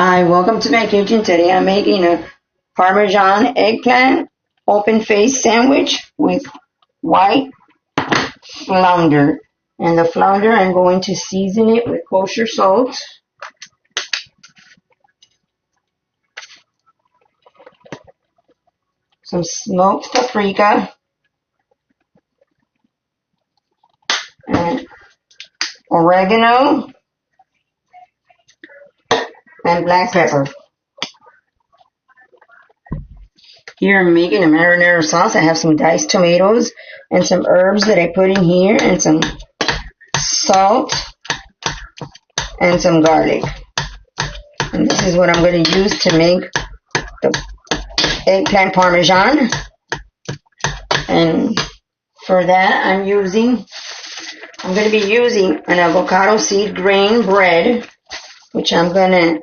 Hi, welcome to my kitchen. Today I'm making a Parmesan eggplant open face sandwich with white flounder. And the flounder, I'm going to season it with kosher salt, some smoked paprika, and oregano, and black pepper. Here I'm making a marinara sauce. I have some diced tomatoes and some herbs that I put in here, and some salt and some garlic. And this is what I'm going to use to make the eggplant parmesan. And for that I'm going to be using an avocado seed grain bread, which I'm going to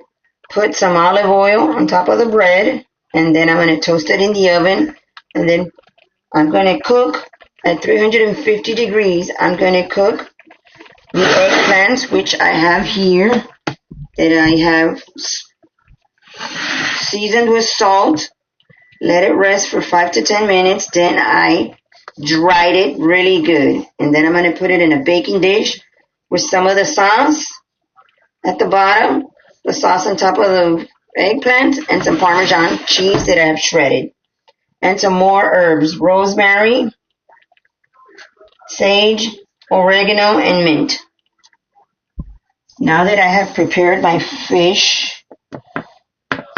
put some olive oil on top of the bread, and then I'm going to toast it in the oven, and then I'm going to cook at 350 degrees. I'm going to cook the eggplants, which I have here, that I have seasoned with salt. Let it rest for 5 to 10 minutes. Then I dried it really good, and then I'm going to put it in a baking dish with some of the sauce at the bottom, the sauce on top of the eggplant, and some Parmesan cheese that I have shredded, and some more herbs: rosemary, sage, oregano, and mint. Now that I have prepared my fish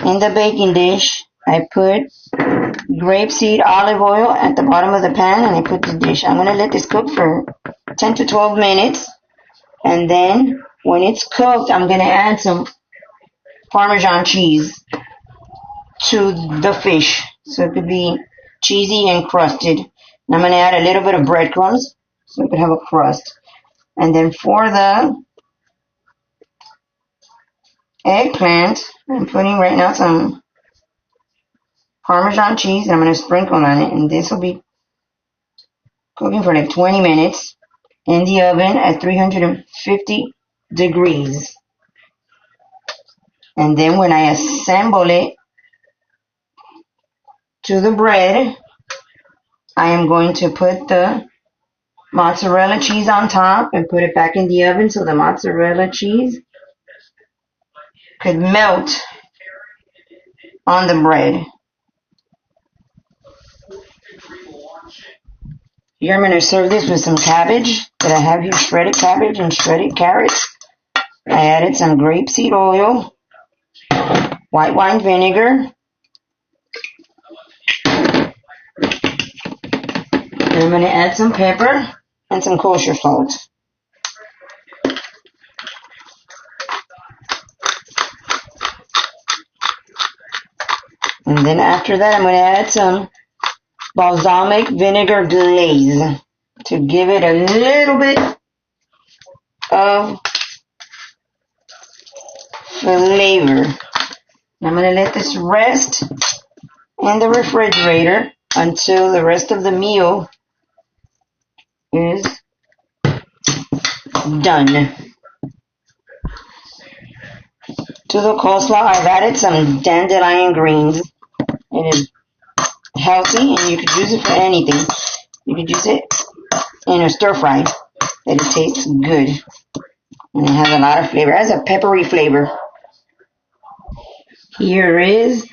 in the baking dish, I put grapeseed olive oil at the bottom of the pan, and I put the dish. I'm going to let this cook for 10 to 12 minutes, and then when it's cooked, I'm going to add some Parmesan cheese to the fish, so it could be cheesy and crusted. And I'm going to add a little bit of breadcrumbs so it could have a crust. And then for the eggplant, I'm putting right now some Parmesan cheese, and I'm going to sprinkle on it. And this will be cooking for like 20 minutes in the oven at 350 degrees. And then when I assemble it to the bread, I am going to put the mozzarella cheese on top and put it back in the oven so the mozzarella cheese could melt on the bread. Here I'm going to serve this with some cabbage that I have here, shredded cabbage and shredded carrots. I added some grapeseed oil, white wine vinegar, and I'm going to add some pepper and some kosher salt. And then after that, I'm going to add some balsamic vinegar glaze to give it a little bit of flavor. I'm going to let this rest in the refrigerator until the rest of the meal is done. To the coleslaw, I've added some dandelion greens. It is healthy, and you could use it for anything. You could use it in a stir fry, that it tastes good, and it has a lot of flavor. It has a peppery flavor. Here is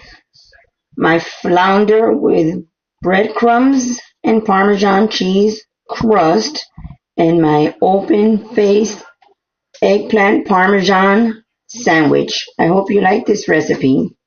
my flounder with breadcrumbs and Parmesan cheese crust, and my open-faced eggplant Parmesan sandwich. I hope you like this recipe.